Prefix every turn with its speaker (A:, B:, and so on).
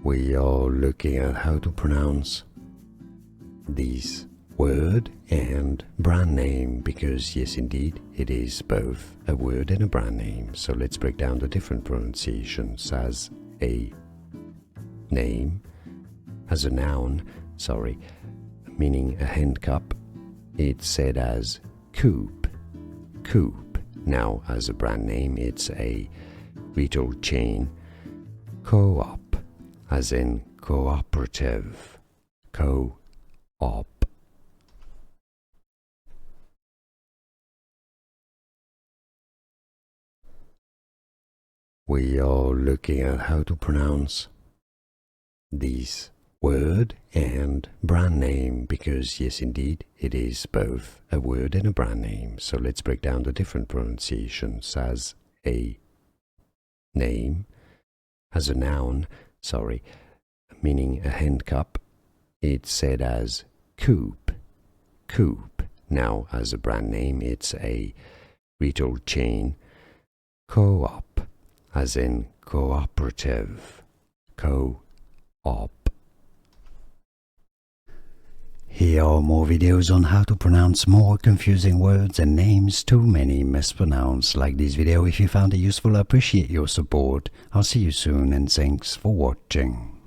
A: We are looking at how to pronounce this word and brand name because yes indeed it is both a word and a brand name. So let's break down the different pronunciations. As a name, as a noun, meaning a hand cup, it's said as coop, coop. Now as a brand name it's a retail chain, co-op, as in cooperative, co-op. We are looking at how to pronounce this word and brand name because yes indeed it is both a word and a brand name. So let's break down the different pronunciations. As a name, as a noun, meaning a hand cup, it's said as coop, coop. Now as a brand name it's a retail chain, co-op, as in cooperative, co-op. Here are more videos on how to pronounce more confusing words and names too many mispronounced. Like this video if you found it useful. I appreciate your support. I'll see you soon and thanks for watching.